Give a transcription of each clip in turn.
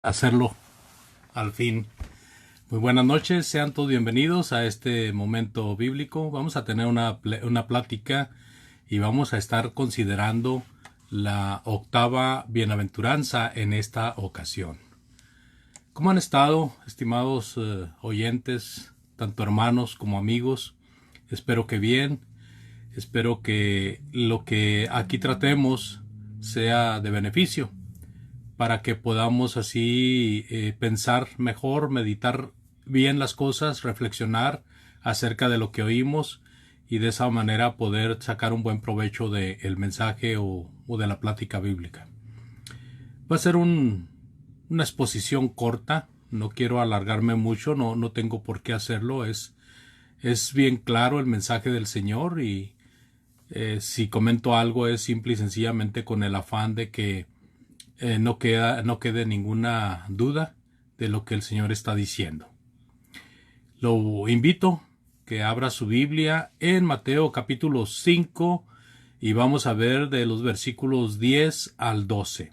hacerlo al fin. Muy buenas noches, sean todos bienvenidos a este momento bíblico. Vamos a tener una plática y vamos a estar considerando la octava bienaventuranza en esta ocasión. ¿Cómo han estado, estimados oyentes, tanto hermanos como amigos? Espero que bien. Espero que lo que aquí tratemos sea de beneficio, para que podamos así pensar mejor, meditar bien las cosas, reflexionar acerca de lo que oímos y de esa manera poder sacar un buen provecho del mensaje o de la plática bíblica. Va a ser una exposición corta, no quiero alargarme mucho, no tengo por qué hacerlo, es bien claro el mensaje del Señor y si comento algo es simple y sencillamente con el afán de que no quede ninguna duda de lo que el Señor está diciendo. Lo invito que abra su Biblia en Mateo capítulo 5 y vamos a ver de los versículos 10 al 12.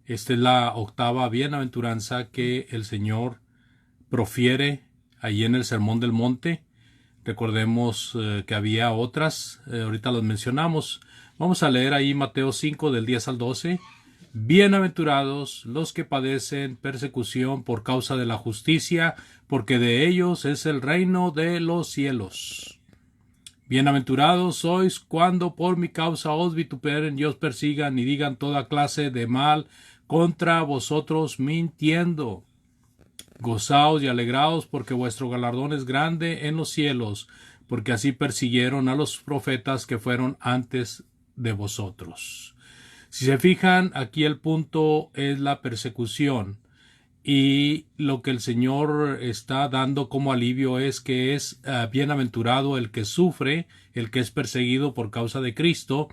Esta es la octava bienaventuranza que el Señor profiere allí en el Sermón del Monte. Recordemos que había otras, ahorita las mencionamos. Vamos a leer ahí Mateo 5 del 10 al 12. Bienaventurados los que padecen persecución por causa de la justicia, porque de ellos es el reino de los cielos. Bienaventurados sois cuando por mi causa os vituperen y os persigan y digan toda clase de mal contra vosotros mintiendo. Gozaos y alegraos, porque vuestro galardón es grande en los cielos, porque así persiguieron a los profetas que fueron antes de vosotros. Si se fijan, aquí el punto es la persecución, y lo que el Señor está dando como alivio es que es bienaventurado el que sufre, el que es perseguido por causa de Cristo,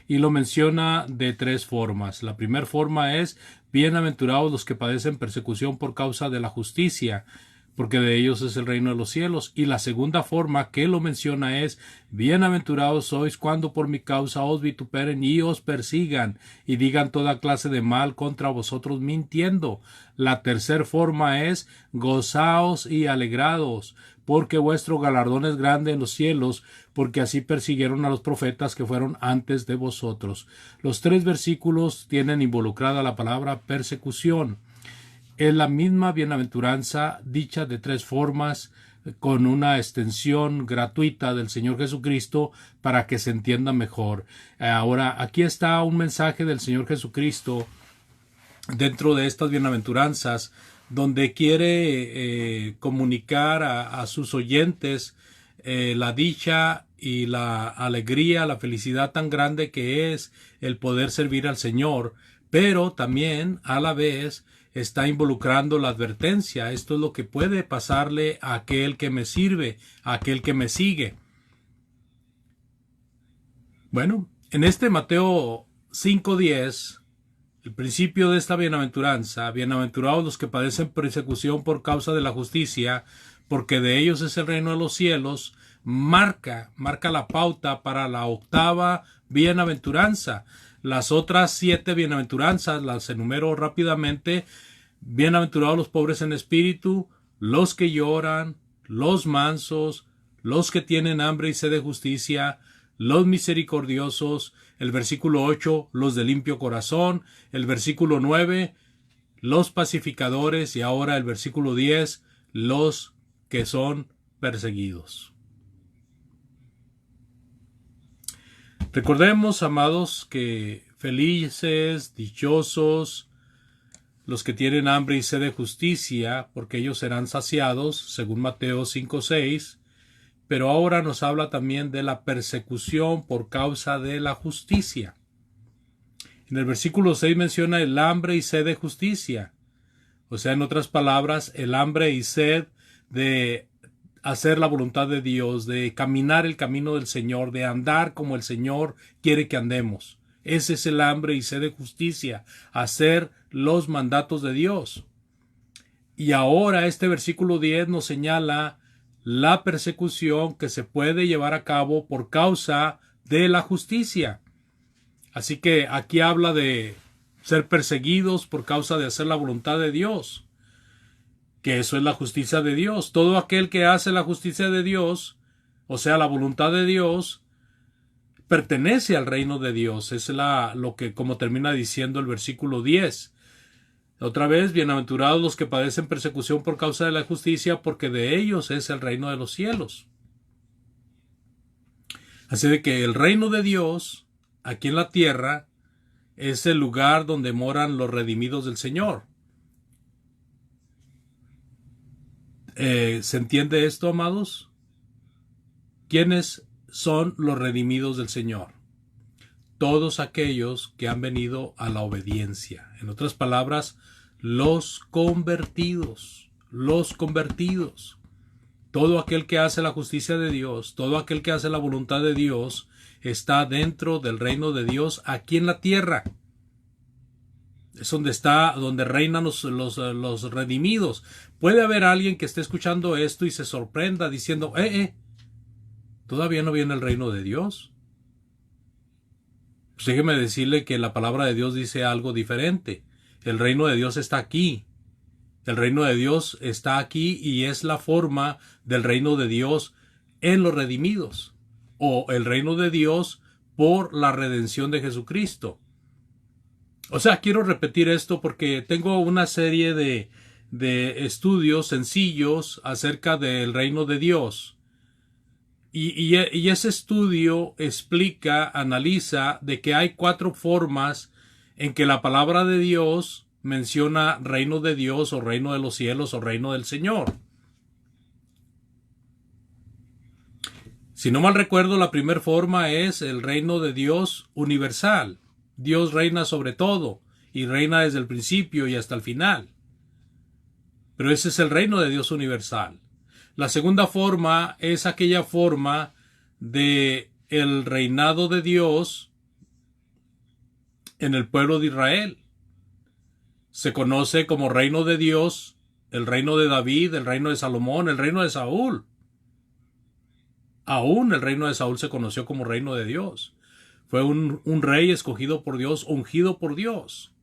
y lo menciona de tres formas. La primera forma es: bienaventurados los que padecen persecución por causa de la justicia, porque de ellos es el reino de los cielos. Y la segunda forma que lo menciona es: bienaventurados sois cuando por mi causa os vituperen y os persigan y digan toda clase de mal contra vosotros mintiendo. La tercera forma es: gozaos y alegrados, porque vuestro galardón es grande en los cielos, porque así persiguieron a los profetas que fueron antes de vosotros. Los tres versículos tienen involucrada la palabra persecución. Es la misma bienaventuranza dicha de tres formas, con una extensión gratuita del Señor Jesucristo para que se entienda mejor. Ahora, aquí está un mensaje del Señor Jesucristo dentro de estas bienaventuranzas, donde quiere comunicar a sus oyentes la dicha y la alegría, la felicidad tan grande que es el poder servir al Señor, pero también a la vez está involucrando la advertencia. Esto es lo que puede pasarle a aquel que me sirve, a aquel que me sigue. Bueno, en este Mateo 5:10, el principio de esta bienaventuranza: bienaventurados los que padecen persecución por causa de la justicia, porque de ellos es el reino de los cielos, marca la pauta para la octava bienaventuranza. Las otras 7 bienaventuranzas las enumero rápidamente: bienaventurados los pobres en espíritu, los que lloran, los mansos, los que tienen hambre y sed de justicia, los misericordiosos. El versículo 8, los de limpio corazón. El versículo 9, los pacificadores. Y ahora el versículo 10, los que son perseguidos. Recordemos, amados, que felices, dichosos, los que tienen hambre y sed de justicia, porque ellos serán saciados, según Mateo 5:6. Pero ahora nos habla también de la persecución por causa de la justicia. En el versículo 6 menciona el hambre y sed de justicia. O sea, en otras palabras, el hambre y sed de hacer la voluntad de Dios, de caminar el camino del Señor, de andar como el Señor quiere que andemos. Ese es el hambre y sed de justicia, hacer los mandatos de Dios. Y ahora este versículo 10 nos señala la persecución que se puede llevar a cabo por causa de la justicia. Así que aquí habla de ser perseguidos por causa de hacer la voluntad de Dios, que eso es la justicia de Dios. Todo aquel que hace la justicia de Dios, o sea, la voluntad de Dios, pertenece al reino de Dios. Es lo que, como termina diciendo el versículo 10. Otra vez, bienaventurados los que padecen persecución por causa de la justicia, porque de ellos es el reino de los cielos. Así de que el reino de Dios, aquí en la tierra, es el lugar donde moran los redimidos del Señor. ¿Se entiende esto, amados? ¿Quiénes son los redimidos del Señor? Todos aquellos que han venido a la obediencia. En otras palabras, los convertidos. Los convertidos. Todo aquel que hace la justicia de Dios, todo aquel que hace la voluntad de Dios, está dentro del reino de Dios aquí en la tierra. Es donde reinan los redimidos. Puede haber alguien que esté escuchando esto y se sorprenda diciendo, ¿todavía no viene el reino de Dios? Pues déjeme decirle que la palabra de Dios dice algo diferente. El reino de Dios está aquí. El reino de Dios está aquí y es la forma del reino de Dios en los redimidos. O el reino de Dios por la redención de Jesucristo. O sea, quiero repetir esto porque tengo una serie de estudios sencillos acerca del reino de Dios. Y ese estudio explica, analiza de que hay 4 formas en que la palabra de Dios menciona reino de Dios o reino de los cielos o reino del Señor. Si no mal recuerdo, la primera forma es el reino de Dios universal. Dios reina sobre todo y reina desde el principio y hasta el final. Pero ese es el reino de Dios universal. La segunda forma es aquella forma de el reinado de Dios en el pueblo de Israel. Se conoce como reino de Dios, el reino de David, el reino de Salomón, el reino de Saúl. Aún el reino de Saúl se conoció como reino de Dios. Fue un rey escogido por Dios, ungido por Dios.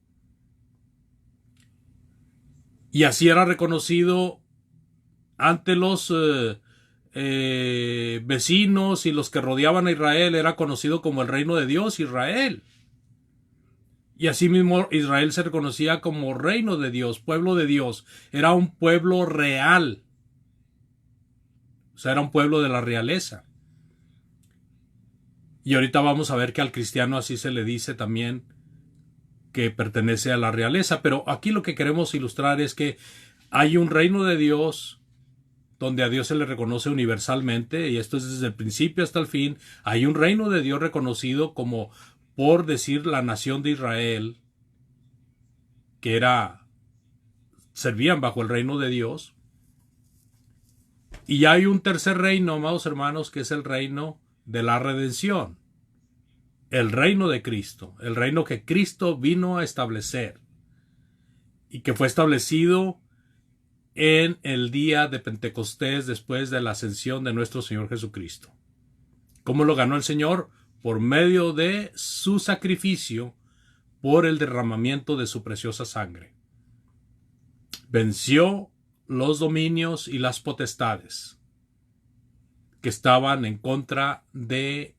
Y así era reconocido ante los vecinos y los que rodeaban a Israel. Era conocido como el reino de Dios, Israel. Y asimismo Israel se reconocía como reino de Dios, pueblo de Dios. Era un pueblo real. O sea, era un pueblo de la realeza. Y ahorita vamos a ver que al cristiano así se le dice también que pertenece a la realeza. Pero aquí lo que queremos ilustrar es que hay un reino de Dios donde a Dios se le reconoce universalmente, y esto es desde el principio hasta el fin. Hay un reino de Dios reconocido como, por decir, la nación de Israel, que servían bajo el reino de Dios. Y hay un tercer reino, amados hermanos, que es el reino de la redención. El reino de Cristo, el reino que Cristo vino a establecer y que fue establecido en el día de Pentecostés después de la ascensión de nuestro Señor Jesucristo. ¿Cómo lo ganó el Señor? Por medio de su sacrificio, por el derramamiento de su preciosa sangre. Venció los dominios y las potestades que estaban en contra de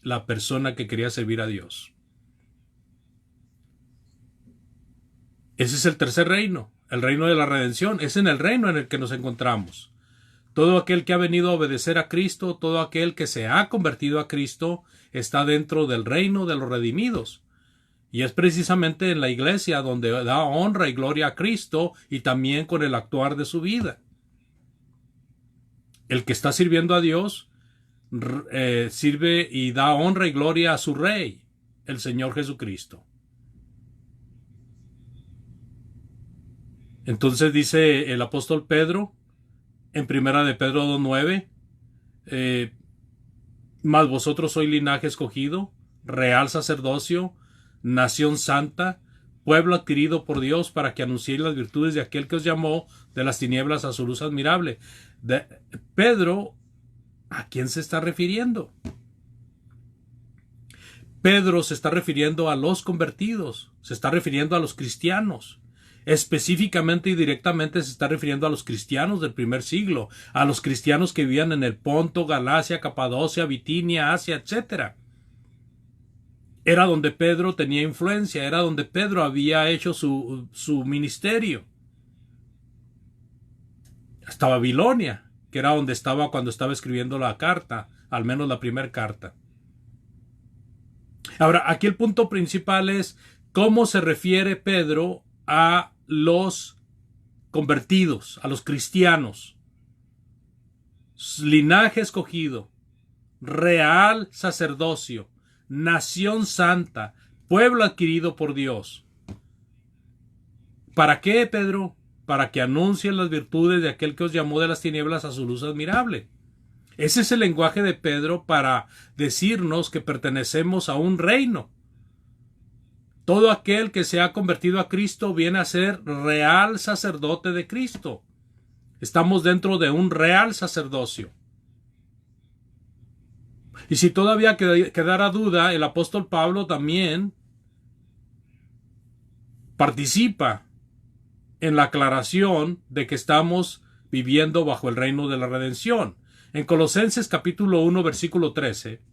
la persona que quería servir a Dios. Ese es el tercer reino, el reino de la redención. Es en el reino en el que nos encontramos. Todo aquel que ha venido a obedecer a Cristo, todo aquel que se ha convertido a Cristo, está dentro del reino de los redimidos. Y es precisamente en la iglesia donde da honra y gloria a Cristo y también con el actuar de su vida. El que está sirviendo a Dios sirve y da honra y gloria a su Rey, el Señor Jesucristo. Entonces dice el apóstol Pedro, en primera de Pedro 2:9, mas vosotros sois linaje escogido, real sacerdocio, nación santa, pueblo adquirido por Dios, para que anunciéis las virtudes de aquel que os llamó de las tinieblas a su luz admirable. Pedro, ¿a quién se está refiriendo? Pedro se está refiriendo a los convertidos, se está refiriendo a los cristianos. Específicamente y directamente se está refiriendo a los cristianos del primer siglo, a los cristianos que vivían en el Ponto, Galacia, Capadocia, Bitinia, Asia, etc. Era donde Pedro tenía influencia, era donde Pedro había hecho su ministerio. Hasta Babilonia, que era donde estaba cuando estaba escribiendo la carta, al menos la primera carta. Ahora, aquí el punto principal es cómo se refiere Pedro a los convertidos, a los cristianos. Linaje escogido, real sacerdocio, nación santa, pueblo adquirido por Dios. ¿Para qué, Pedro? Para que anuncien las virtudes de aquel que os llamó de las tinieblas a su luz admirable. Ese es el lenguaje de Pedro para decirnos que pertenecemos a un reino. Todo aquel que se ha convertido a Cristo viene a ser real sacerdote de Cristo. Estamos dentro de un real sacerdocio. Y si todavía quedara duda, el apóstol Pablo también participa en la aclaración de que estamos viviendo bajo el reino de la redención. En Colosenses capítulo 1, versículo 13,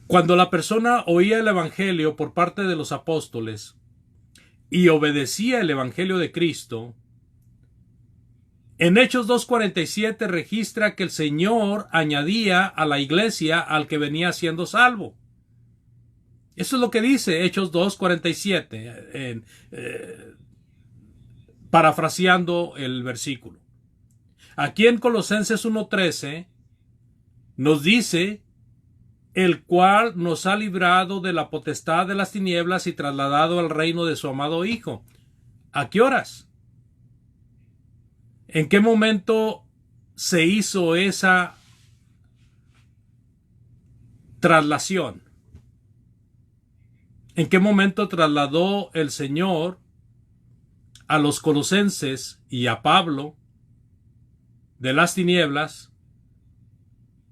cuando la persona oía el evangelio por parte de los apóstoles y obedecía el evangelio de Cristo, en Hechos 2:47 registra que el Señor añadía a la iglesia al que venía siendo salvo. Eso es lo que dice Hechos 2:47, parafraseando el versículo. Aquí en Colosenses 1:13 nos dice: el cual nos ha librado de la potestad de las tinieblas y trasladado al reino de su amado Hijo. ¿A qué horas? ¿En qué momento se hizo esa traslación? ¿En qué momento trasladó el Señor a los colosenses y a Pablo de las tinieblas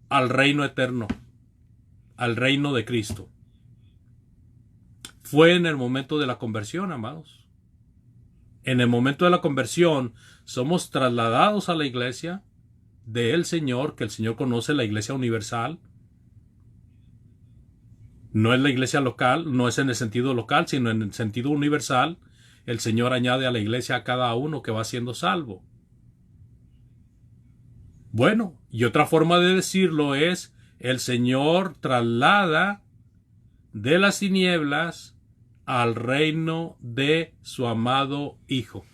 al reino eterno, al reino de Cristo? Fue en el momento de la conversión, amados. En el momento de la conversión somos trasladados a la iglesia del Señor, que el Señor conoce, la iglesia universal. No es la iglesia local, no es en el sentido local, sino en el sentido universal. El Señor añade a la iglesia a cada uno que va siendo salvo. Bueno, y otra forma de decirlo es: el Señor traslada de las tinieblas al reino de su amado Hijo.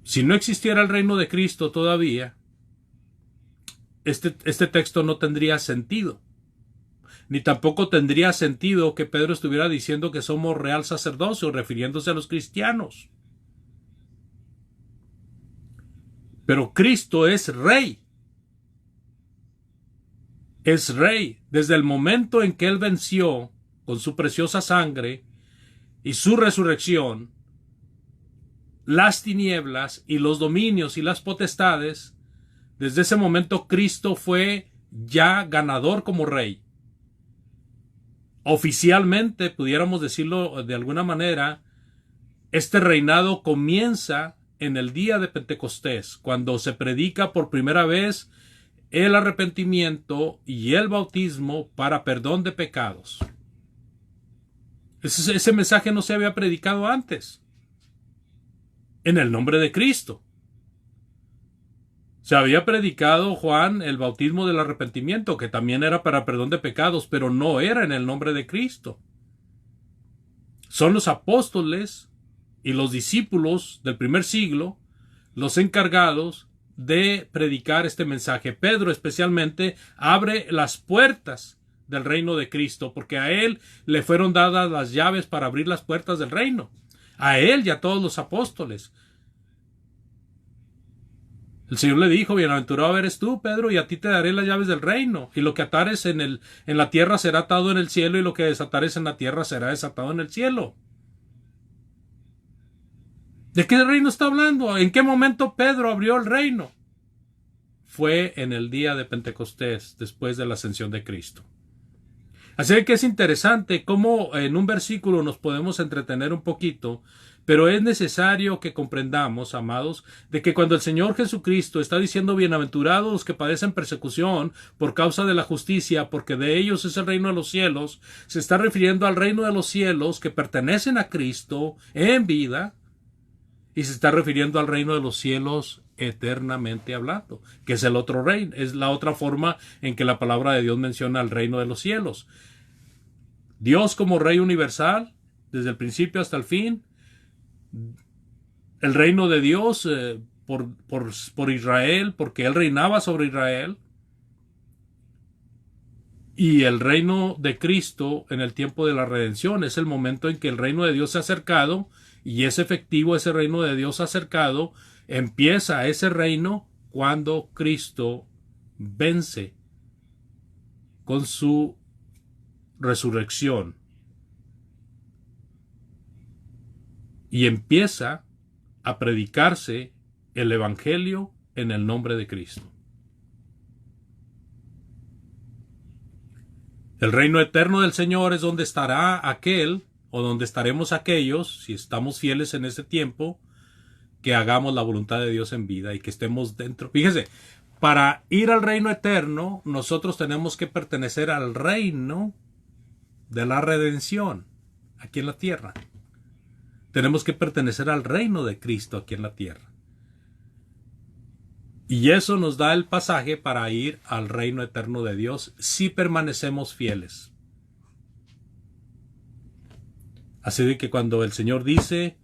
Si no existiera el reino de Cristo todavía, este texto no tendría sentido. Ni tampoco tendría sentido que Pedro estuviera diciendo que somos real sacerdocio, refiriéndose a los cristianos. Pero Cristo es rey. Es rey. Desde el momento en que Él venció con su preciosa sangre y su resurrección las tinieblas y los dominios y las potestades, desde ese momento Cristo fue ya ganador como rey. Oficialmente, pudiéramos decirlo de alguna manera, este reinado comienza en el día de Pentecostés, cuando se predica por primera vez el arrepentimiento y el bautismo para perdón de pecados. Ese mensaje no se había predicado antes. En el nombre de Cristo. Se había predicado, Juan, el bautismo del arrepentimiento, que también era para perdón de pecados, pero no era en el nombre de Cristo. Son los apóstoles y los discípulos del primer siglo los encargados de predicar este mensaje. Pedro especialmente abre las puertas del reino de Cristo, porque a él le fueron dadas las llaves para abrir las puertas del reino. A él y a todos los apóstoles. El Señor le dijo: bienaventurado eres tú, Pedro, y a ti te daré las llaves del reino. Y lo que atares en la tierra será atado en el cielo, y lo que desatares en la tierra será desatado en el cielo. ¿De qué reino está hablando? ¿En qué momento Pedro abrió el reino? fue en el día de Pentecostés, después de la ascensión de Cristo. Así que es interesante cómo en un versículo nos podemos entretener un poquito, pero es necesario que comprendamos, amados, de que cuando el Señor Jesucristo está diciendo bienaventurados los que padecen persecución por causa de la justicia, porque de ellos es el reino de los cielos, se está refiriendo al reino de los cielos que pertenecen a Cristo en vida, y se está refiriendo al reino de los cielos eternamente hablando, que es el otro reino, es la otra forma en que la palabra de Dios menciona el reino de los cielos. Dios como Rey universal, desde el principio hasta el fin, el reino de Dios por Israel, porque Él reinaba sobre Israel, y el reino de Cristo en el tiempo de la redención, es el momento en que el reino de Dios se ha acercado, y es efectivo ese reino de Dios acercado. Empieza ese reino cuando Cristo vence con su resurrección y empieza a predicarse el Evangelio en el nombre de Cristo. El reino eterno del Señor es donde estará aquel, o donde estaremos aquellos, si estamos fieles en ese tiempo, que hagamos la voluntad de Dios en vida y que estemos dentro. Fíjese, para ir al reino eterno, nosotros tenemos que pertenecer al reino de la redención aquí en la tierra. Tenemos que pertenecer al reino de Cristo aquí en la tierra. Y eso nos da el pasaje para ir al reino eterno de Dios si permanecemos fieles. Así de que cuando el Señor dice,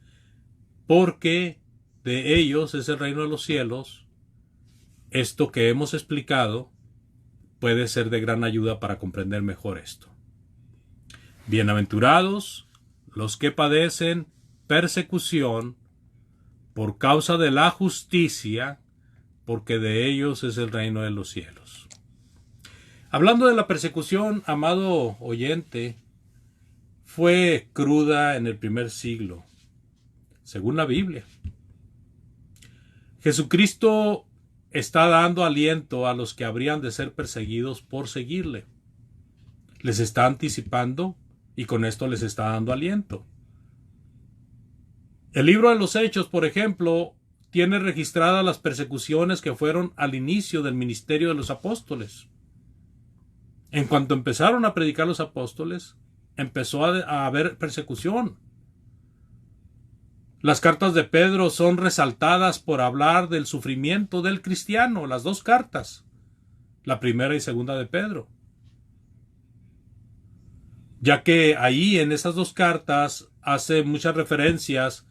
porque de ellos es el reino de los cielos, esto que hemos explicado puede ser de gran ayuda para comprender mejor esto. Bienaventurados los que padecen persecución por causa de la justicia, porque de ellos es el reino de los cielos. Hablando de la persecución, amado oyente, fue cruda en el primer siglo, según la Biblia. Jesucristo está dando aliento a los que habrían de ser perseguidos por seguirle. Les está anticipando y con esto les está dando aliento. El libro de los Hechos, por ejemplo, tiene registradas las persecuciones que fueron al inicio del ministerio de los apóstoles. En cuanto empezaron a predicar los apóstoles, empezó a haber persecución. Las cartas de Pedro son resaltadas por hablar del sufrimiento del cristiano, las dos cartas, la primera y segunda de Pedro. Ya que ahí en esas dos cartas hace muchas referencias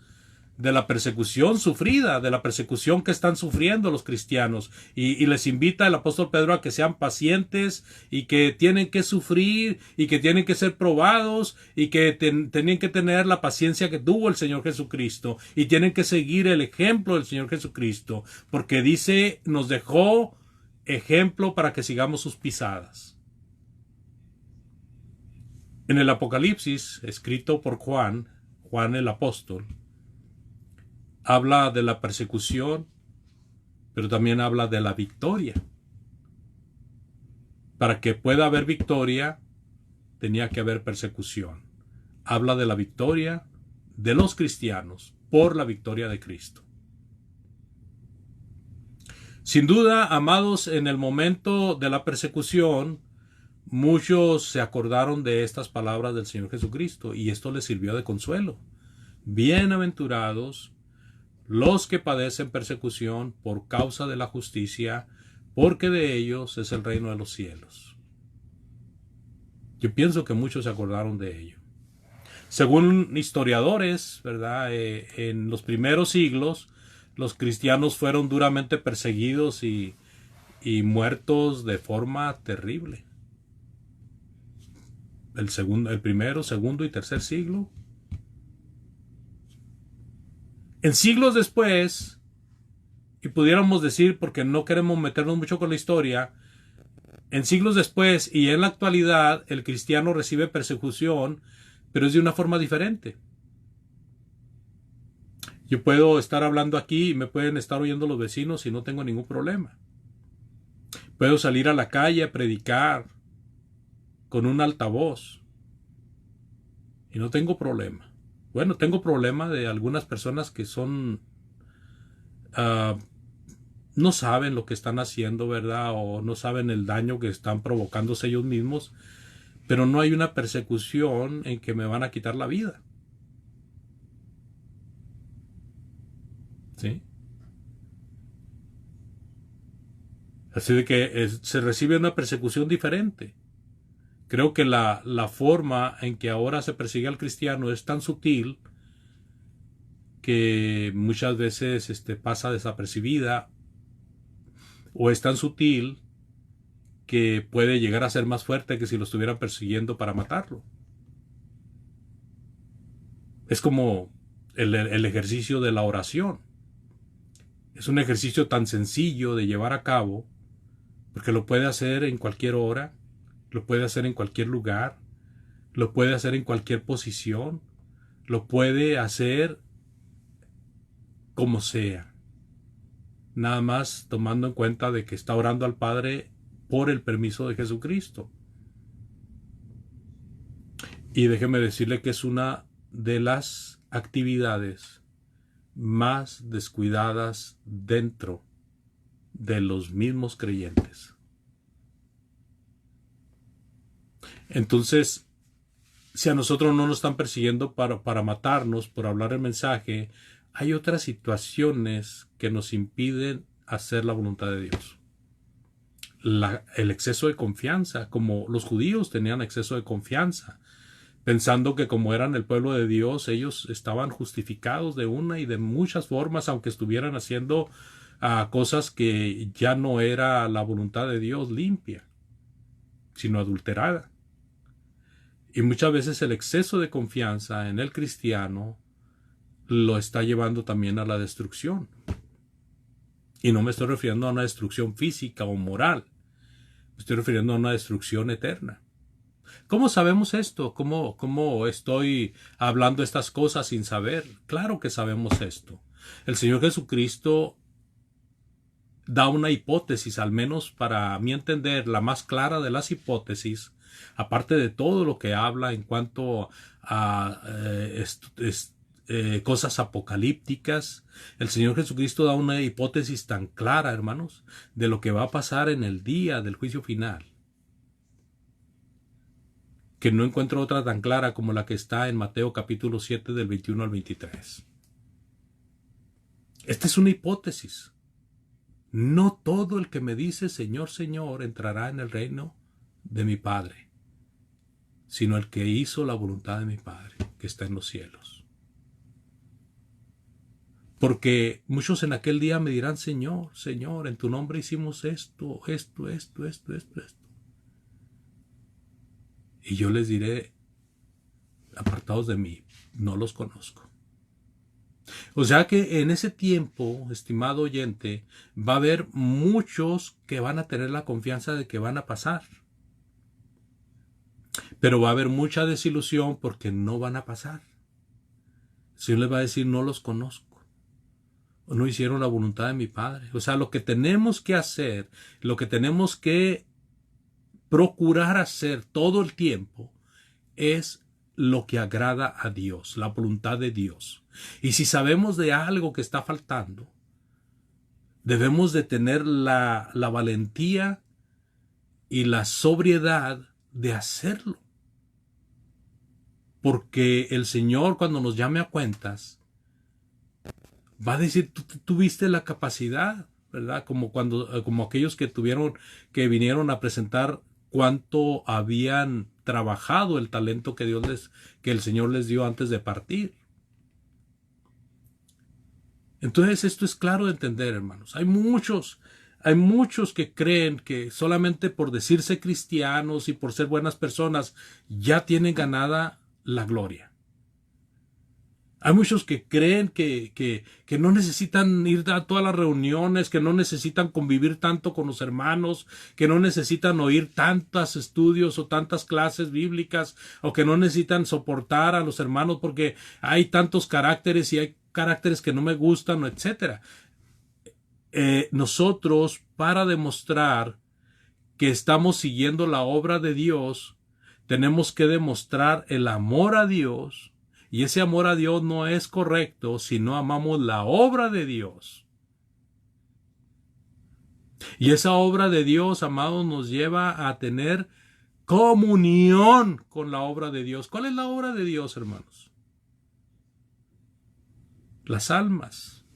de la persecución sufrida, de la persecución que están sufriendo los cristianos. Y les invita el apóstol Pedro a que sean pacientes y que tienen que sufrir y que tienen que ser probados y que tienen que tener la paciencia que tuvo el Señor Jesucristo y tienen que seguir el ejemplo del Señor Jesucristo, porque dice, nos dejó ejemplo para que sigamos sus pisadas. En el Apocalipsis, escrito por Juan el apóstol, habla de la persecución, pero también habla de la victoria. Para que pueda haber victoria, tenía que haber persecución. Habla de la victoria de los cristianos por la victoria de Cristo. Sin duda, amados, en el momento de la persecución, muchos se acordaron de estas palabras del Señor Jesucristo y esto les sirvió de consuelo. Bienaventurados los que padecen persecución por causa de la justicia, porque de ellos es el reino de los cielos. Yo pienso que muchos se acordaron de ello. Según historiadores, ¿verdad? En los primeros siglos, los cristianos fueron duramente perseguidos y muertos de forma terrible. El primero, segundo y tercer siglo. En siglos después, y pudiéramos decir, porque no queremos meternos mucho con la historia, en siglos después y en la actualidad el cristiano recibe persecución, pero es de una forma diferente. Yo puedo estar hablando aquí y me pueden estar oyendo los vecinos y no tengo ningún problema. Puedo salir a la calle a predicar con un altavoz y no tengo problema. Bueno, tengo problema de algunas personas que son no saben lo que están haciendo, ¿verdad? O no saben el daño que están provocándose ellos mismos, pero no hay una persecución en que me van a quitar la vida. ¿Sí? Así de que se recibe una persecución diferente. Creo que la forma en que ahora se persigue al cristiano es tan sutil que muchas veces pasa desapercibida, o es tan sutil que puede llegar a ser más fuerte que si lo estuvieran persiguiendo para matarlo. Es como el ejercicio de la oración. Es un ejercicio tan sencillo de llevar a cabo, porque lo puede hacer en cualquier hora, lo puede hacer en cualquier lugar, lo puede hacer en cualquier posición, lo puede hacer como sea. Nada más tomando en cuenta de que está orando al Padre por el permiso de Jesucristo. Y déjeme decirle que es una de las actividades más descuidadas dentro de los mismos creyentes. Entonces, si a nosotros no nos están persiguiendo para matarnos, por hablar el mensaje, hay otras situaciones que nos impiden hacer la voluntad de Dios. El exceso de confianza, como los judíos tenían exceso de confianza, pensando que como eran el pueblo de Dios, ellos estaban justificados de una y de muchas formas, aunque estuvieran haciendo cosas que ya no era la voluntad de Dios limpia, sino adulterada. Y muchas veces el exceso de confianza en el cristiano lo está llevando también a la destrucción. Y no me estoy refiriendo a una destrucción física o moral. Me estoy refiriendo a una destrucción eterna. ¿Cómo sabemos esto? ¿Cómo estoy hablando estas cosas sin saber? Claro que sabemos esto. El Señor Jesucristo da una hipótesis, al menos para mi entender, la más clara de las hipótesis, aparte de todo lo que habla en cuanto a cosas apocalípticas. El Señor Jesucristo da una hipótesis tan clara, hermanos, de lo que va a pasar en el día del juicio final, que no encuentro otra tan clara como la que está en Mateo capítulo 7 del 21 al 23. Esta es una hipótesis. No todo el que me dice Señor, Señor entrará en el reino de mi Padre, sino el que hizo la voluntad de mi Padre que está en los cielos. Porque muchos en aquel día me dirán, Señor, Señor, en tu nombre hicimos esto. Y yo les diré, apartados de mí, no los conozco. O sea que en ese tiempo, estimado oyente, va a haber muchos que van a tener la confianza de que van a pasar. Pero va a haber mucha desilusión porque no van a pasar. El Señor les va a decir, no los conozco. O no hicieron la voluntad de mi Padre. O sea, lo que tenemos que hacer, lo que tenemos que procurar hacer todo el tiempo es lo que agrada a Dios, la voluntad de Dios. Y si sabemos de algo que está faltando, debemos de tener la valentía y la sobriedad de hacerlo. Porque el Señor, cuando nos llame a cuentas, va a decir, tú tuviste la capacidad, ¿verdad? Como aquellos que vinieron a presentar cuánto habían trabajado el talento que el Señor les dio antes de partir. Entonces esto es claro de entender, hermanos. Hay muchos que creen que solamente por decirse cristianos y por ser buenas personas ya tienen ganada la gloria. Hay muchos que creen que no necesitan ir a todas las reuniones, que no necesitan convivir tanto con los hermanos, que no necesitan oír tantos estudios o tantas clases bíblicas, o que no necesitan soportar a los hermanos porque hay tantos caracteres y hay caracteres que no me gustan, etc. Nosotros, para demostrar que estamos siguiendo la obra de Dios, tenemos que demostrar el amor a Dios, y ese amor a Dios no es correcto si no amamos la obra de Dios. Y esa obra de Dios, amados, nos lleva a tener comunión con la obra de Dios. ¿Cuál es la obra de Dios, hermanos? Las almas,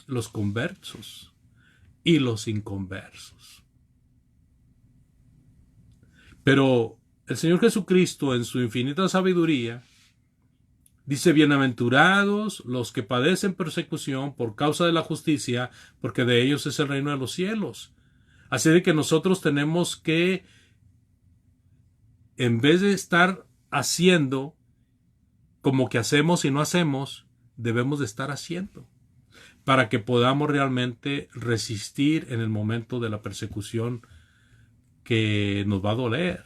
los conversos y los inconversos. Pero el Señor Jesucristo, en su infinita sabiduría, dice: bienaventurados los que padecen persecución por causa de la justicia, porque de ellos es el reino de los cielos. Así de que nosotros tenemos que, en vez de estar haciendo como que hacemos y no hacemos, debemos de estar haciendo, para que podamos realmente resistir en el momento de la persecución que nos va a doler,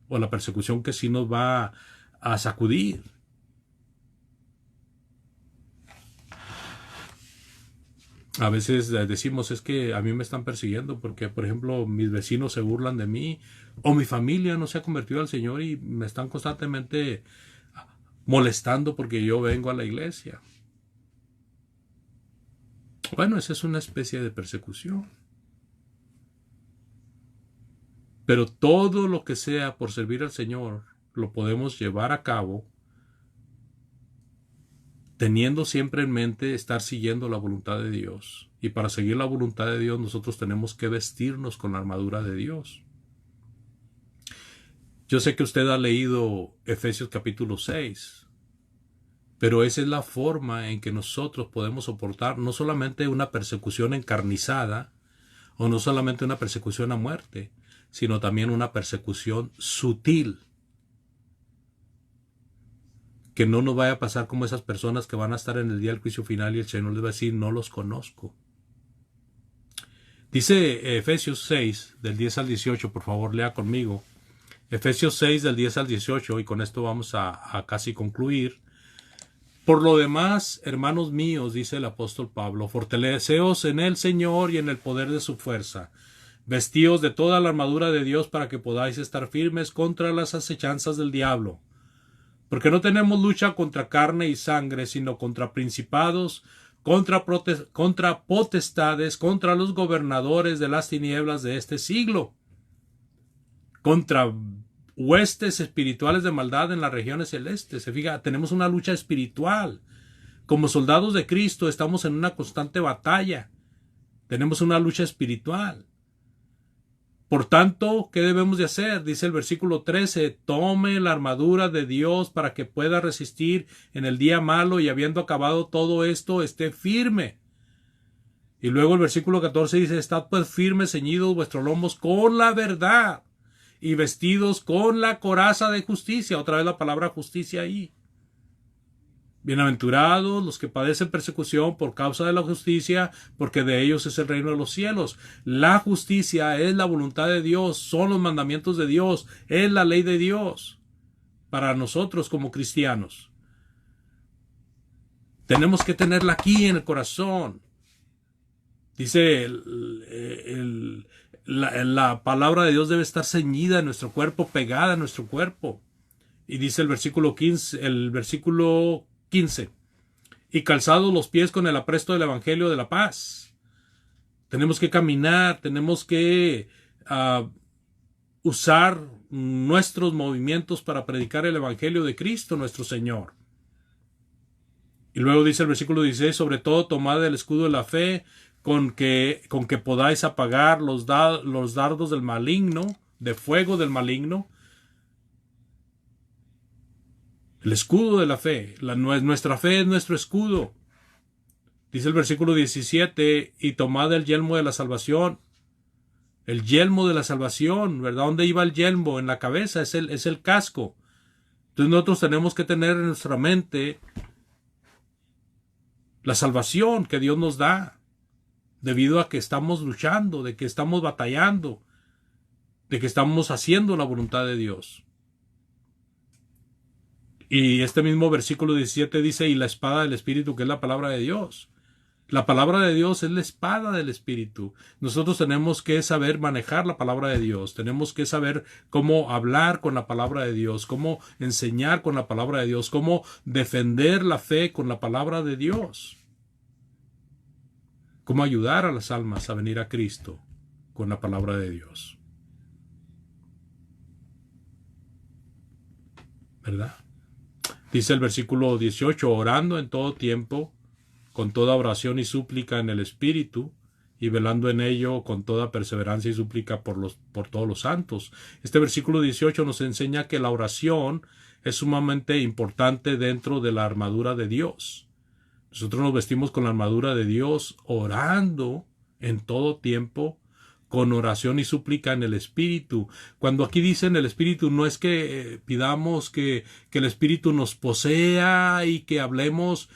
o la persecución que sí nos va a sacudir. A veces decimos: es que a mí me están persiguiendo porque, por ejemplo, mis vecinos se burlan de mí, o mi familia no se ha convertido al Señor y me están constantemente molestando porque yo vengo a la iglesia. Bueno, esa es una especie de persecución. Pero todo lo que sea por servir al Señor lo podemos llevar a cabo teniendo siempre en mente estar siguiendo la voluntad de Dios. Y para seguir la voluntad de Dios nosotros tenemos que vestirnos con la armadura de Dios. Yo sé que usted ha leído Efesios capítulo 6, pero esa es la forma en que nosotros podemos soportar no solamente una persecución encarnizada, o no solamente una persecución a muerte, sino también una persecución sutil. Que no nos vaya a pasar como esas personas que van a estar en el día del juicio final y el Señor les va a decir: no los conozco. Dice Efesios 6, del 10 al 18, por favor lea conmigo. Efesios 6, del 10 al 18, y con esto vamos a casi concluir. Por lo demás, hermanos míos, dice el apóstol Pablo, fortaleceos en el Señor y en el poder de su fuerza. Vestíos de toda la armadura de Dios para que podáis estar firmes contra las acechanzas del diablo. Porque no tenemos lucha contra carne y sangre, sino contra principados, contra potestades, contra los gobernadores de las tinieblas de este siglo, contra huestes espirituales de maldad en las regiones celestes. Se fija, tenemos una lucha espiritual. Como soldados de Cristo estamos en una constante batalla. Tenemos una lucha espiritual. Por tanto, ¿qué debemos de hacer? Dice el versículo 13, tome la armadura de Dios para que pueda resistir en el día malo y habiendo acabado todo esto, esté firme. Y luego el versículo 14 dice, estad pues firmes, ceñidos vuestros lomos con la verdad y vestidos con la coraza de justicia. Otra vez la palabra justicia ahí. Bienaventurados los que padecen persecución por causa de la justicia, porque de ellos es el reino de los cielos. La justicia es la voluntad de Dios, son los mandamientos de Dios, es la ley de Dios para nosotros como cristianos. Tenemos que tenerla aquí en el corazón. Dice la palabra de Dios debe estar ceñida en nuestro cuerpo, pegada en nuestro cuerpo. Y dice el versículo 15, y calzados los pies con el apresto del evangelio de la paz. Tenemos que caminar, tenemos que usar nuestros movimientos para predicar el evangelio de Cristo nuestro Señor. Y luego dice el versículo 16, sobre todo tomad el escudo de la fe, con que podáis apagar los dardos del maligno, de fuego del maligno. El escudo de la fe, nuestra fe es nuestro escudo. Dice el versículo 17, y tomad el yelmo de la salvación. El yelmo de la salvación, ¿verdad? ¿Dónde iba el yelmo? En la cabeza, es el casco. Entonces nosotros tenemos que tener en nuestra mente la salvación que Dios nos da, debido a que estamos luchando, de que estamos batallando, de que estamos haciendo la voluntad de Dios. Y este mismo versículo 17 dice, y la espada del Espíritu, que es la palabra de Dios. La palabra de Dios es la espada del Espíritu. Nosotros tenemos que saber manejar la palabra de Dios. Tenemos que saber cómo hablar con la palabra de Dios, cómo enseñar con la palabra de Dios, cómo defender la fe con la palabra de Dios. Cómo ayudar a las almas a venir a Cristo con la palabra de Dios. ¿Verdad? Dice el versículo 18, orando en todo tiempo, con toda oración y súplica en el Espíritu, y velando en ello con toda perseverancia y súplica por todos los santos. Este versículo 18 nos enseña que la oración es sumamente importante dentro de la armadura de Dios. Nosotros nos vestimos con la armadura de Dios, orando en todo tiempo, con oración y súplica en el Espíritu. Cuando aquí dicen el Espíritu, no es que pidamos que el Espíritu nos posea y que hablemos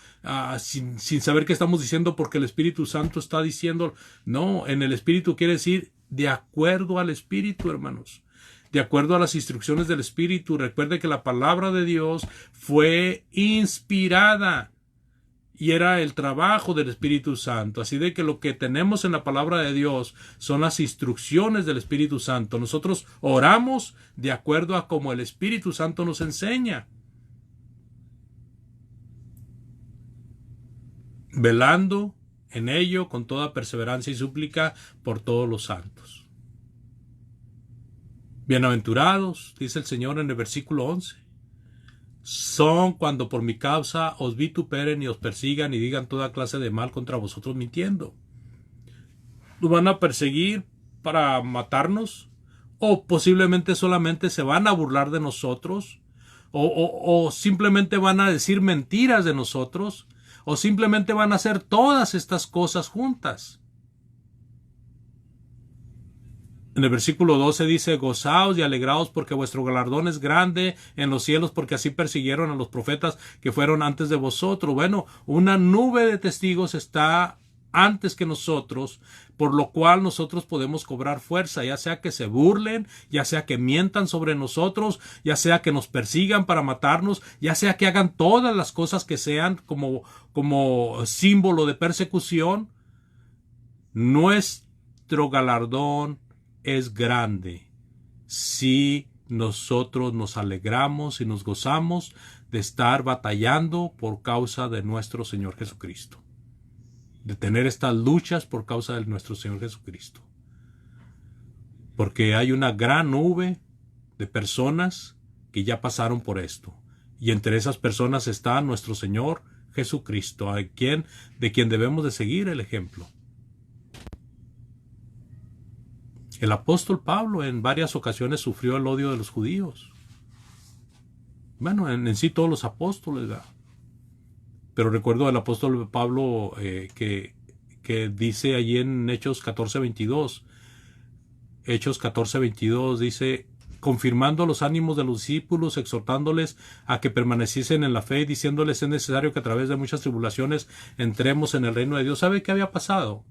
sin saber qué estamos diciendo porque el Espíritu Santo está diciendo. No, en el Espíritu quiere decir de acuerdo al Espíritu, hermanos. De acuerdo a las instrucciones del Espíritu. Recuerde que la palabra de Dios fue inspirada. Y era el trabajo del Espíritu Santo. Así de que lo que tenemos en la palabra de Dios son las instrucciones del Espíritu Santo. Nosotros oramos de acuerdo a como el Espíritu Santo nos enseña. Velando en ello con toda perseverancia y súplica por todos los santos. Bienaventurados, dice el Señor en el versículo 11. Son cuando por mi causa os vituperen y os persigan y digan toda clase de mal contra vosotros mintiendo. ¿Nos van a perseguir para matarnos? ¿O posiblemente solamente se van a burlar de nosotros? ¿O simplemente van a decir mentiras de nosotros? ¿O simplemente van a hacer todas estas cosas juntas? En el versículo 12 dice, gozaos y alegraos porque vuestro galardón es grande en los cielos, porque así persiguieron a los profetas que fueron antes de vosotros. Bueno, una nube de testigos está antes que nosotros, por lo cual nosotros podemos cobrar fuerza, ya sea que se burlen, ya sea que mientan sobre nosotros, ya sea que nos persigan para matarnos, ya sea que hagan todas las cosas que sean como símbolo de persecución. Nuestro galardón es grande si nosotros nos alegramos y nos gozamos de estar batallando por causa de nuestro Señor Jesucristo, de tener estas luchas por causa de nuestro Señor Jesucristo, porque hay una gran nube de personas que ya pasaron por esto, y entre esas personas está nuestro Señor Jesucristo, de quien debemos de seguir el ejemplo. El apóstol Pablo en varias ocasiones sufrió el odio de los judíos. Bueno, en sí todos los apóstoles, ¿verdad? Pero recuerdo al apóstol Pablo que dice allí en Hechos 14:22. Hechos 14:22 dice, confirmando los ánimos de los discípulos, exhortándoles a que permaneciesen en la fe y diciéndoles es necesario que a través de muchas tribulaciones entremos en el reino de Dios. ¿Sabe qué había pasado?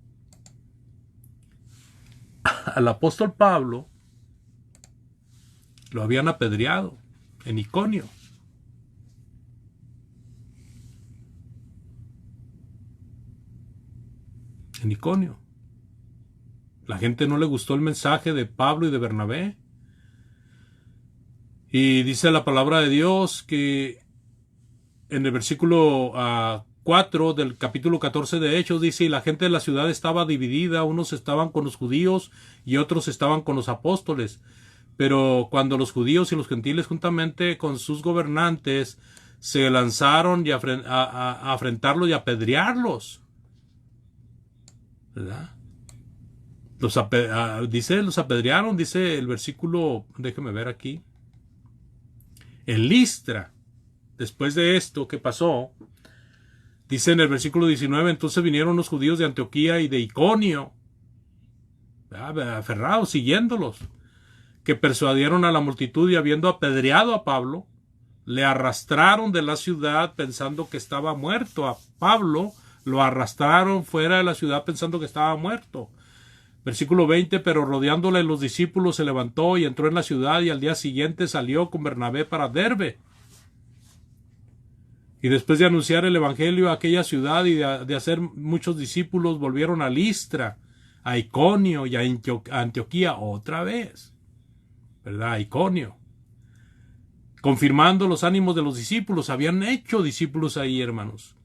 Al apóstol Pablo lo habían apedreado en Iconio. En Iconio. La gente no le gustó el mensaje de Pablo y de Bernabé. Y dice la palabra de Dios que en el versículo 4 del capítulo 14 de Hechos dice, y la gente de la ciudad estaba dividida, unos estaban con los judíos y otros estaban con los apóstoles. Pero cuando los judíos y los gentiles juntamente con sus gobernantes se lanzaron a afrentarlos y a apedrearlos, ¿verdad? Los apedrearon, dice el versículo, déjeme ver aquí. En Listra, después de esto que pasó, dice en el versículo 19, entonces vinieron los judíos de Antioquía y de Iconio, aferrados, siguiéndolos, que persuadieron a la multitud y habiendo apedreado a Pablo, le arrastraron de la ciudad pensando que estaba muerto. A Pablo lo arrastraron fuera de la ciudad pensando que estaba muerto. Versículo 20, pero rodeándole los discípulos se levantó y entró en la ciudad y al día siguiente salió con Bernabé para Derbe. Y después de anunciar el evangelio a aquella ciudad y de hacer muchos discípulos, volvieron a Listra, a Iconio y a Antioquía otra vez, ¿verdad? A Iconio. Confirmando los ánimos de los discípulos, habían hecho discípulos ahí, hermanos,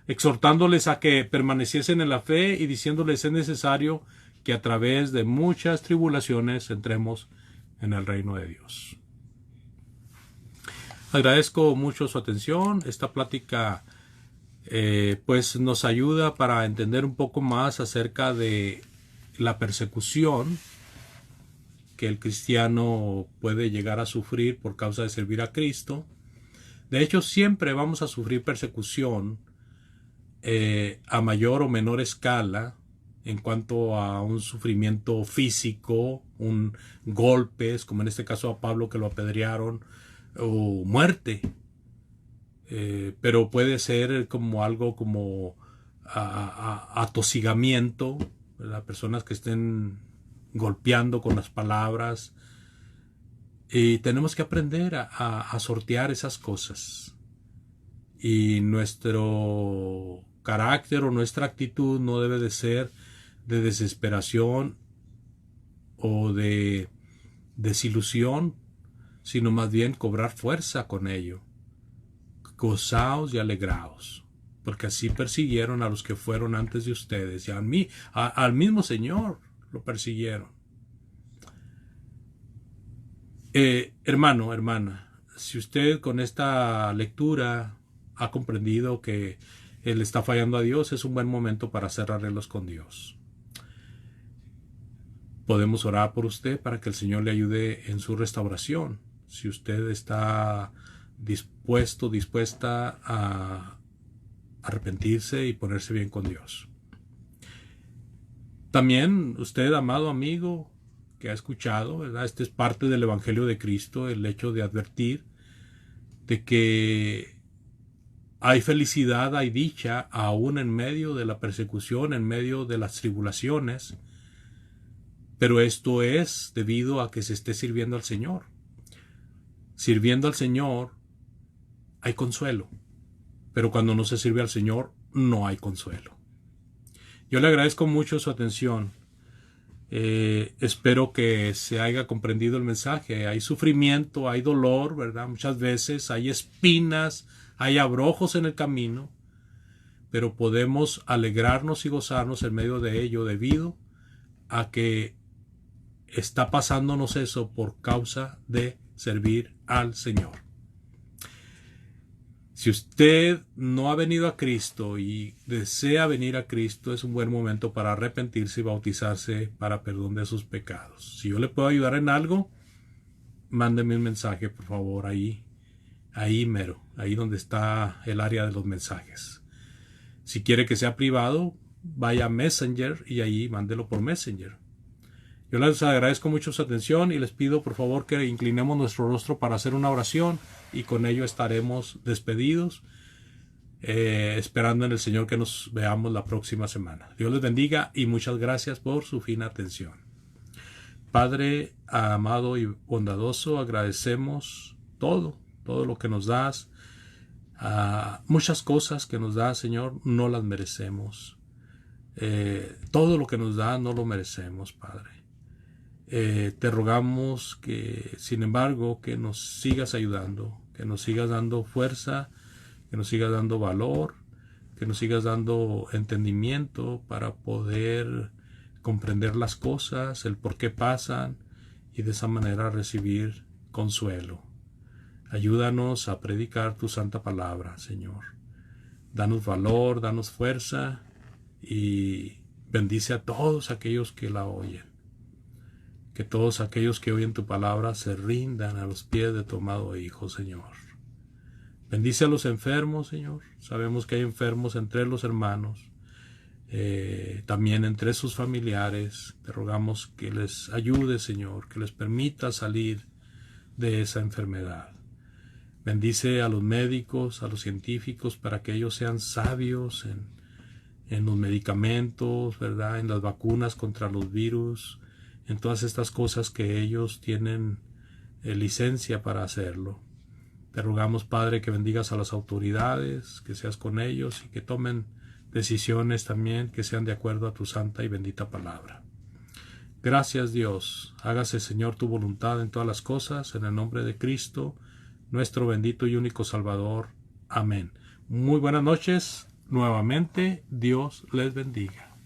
exhortándoles a que permaneciesen en la fe y diciéndoles es necesario que a través de muchas tribulaciones entremos en el reino de Dios. Agradezco mucho su atención. Esta plática pues nos ayuda para entender un poco más acerca de la persecución que el cristiano puede llegar a sufrir por causa de servir a Cristo. De hecho, siempre vamos a sufrir persecución a mayor o menor escala en cuanto a un sufrimiento físico, golpes, como en este caso a Pablo que lo apedrearon, o muerte. Pero puede ser como algo como atosigamiento, ¿verdad? Personas que estén golpeando con las palabras. Y tenemos que aprender a sortear esas cosas. Y nuestro carácter o nuestra actitud no debe de ser de desesperación o de desilusión, sino más bien cobrar fuerza con ello. Gozaos y alegraos, porque así persiguieron a los que fueron antes de ustedes, y al mismo Señor lo persiguieron. Hermano, hermana, si usted con esta lectura ha comprendido que él está fallando a Dios, es un buen momento para hacer arreglos con Dios. Podemos orar por usted para que el Señor le ayude en su restauración. Si usted está dispuesta a arrepentirse y ponerse bien con Dios. También usted, amado amigo, que ha escuchado, ¿verdad? Este es parte del Evangelio de Cristo, el hecho de advertir de que hay felicidad, hay dicha, aún en medio de la persecución, en medio de las tribulaciones, pero esto es debido a que se esté sirviendo al Señor. Sirviendo al Señor hay consuelo, pero cuando no se sirve al Señor no hay consuelo. Yo le agradezco mucho su atención. Espero que se haya comprendido el mensaje. Hay sufrimiento, hay dolor, ¿verdad? Muchas veces hay espinas, hay abrojos en el camino, pero podemos alegrarnos y gozarnos en medio de ello debido a que está pasándonos eso por causa de servir al Señor. Si usted no ha venido a Cristo y desea venir a Cristo, es un buen momento para arrepentirse y bautizarse para perdón de sus pecados. Si yo le puedo ayudar en algo, mándeme un mensaje, por favor, ahí mero, ahí donde está el área de los mensajes. Si quiere que sea privado, vaya a Messenger y ahí mándelo por Messenger. Yo les agradezco mucho su atención y les pido por favor que inclinemos nuestro rostro para hacer una oración y con ello estaremos despedidos, esperando en el Señor que nos veamos la próxima semana. Dios les bendiga y muchas gracias por su fina atención. Padre amado y bondadoso, agradecemos todo lo que nos das, muchas cosas que nos das, Señor, no las merecemos. Todo lo que nos das no lo merecemos, Padre. Te rogamos que, sin embargo, que nos sigas ayudando, que nos sigas dando fuerza, que nos sigas dando valor, que nos sigas dando entendimiento para poder comprender las cosas, el por qué pasan y de esa manera recibir consuelo. Ayúdanos a predicar tu santa palabra, Señor. Danos valor, danos fuerza y bendice a todos aquellos que la oyen. Que todos aquellos que oyen tu palabra se rindan a los pies de tu amado Hijo, Señor. Bendice a los enfermos, Señor. Sabemos que hay enfermos entre los hermanos, también entre sus familiares. Te rogamos que les ayude, Señor, que les permita salir de esa enfermedad. Bendice a los médicos, a los científicos, para que ellos sean sabios en los medicamentos, ¿verdad? En las vacunas contra los virus, en todas estas cosas que ellos tienen licencia para hacerlo. Te rogamos, Padre, que bendigas a las autoridades, que seas con ellos y que tomen decisiones también que sean de acuerdo a tu santa y bendita palabra. Gracias, Dios. Hágase, Señor, tu voluntad en todas las cosas, en el nombre de Cristo, nuestro bendito y único Salvador. Amén. Muy buenas noches. Nuevamente, Dios les bendiga.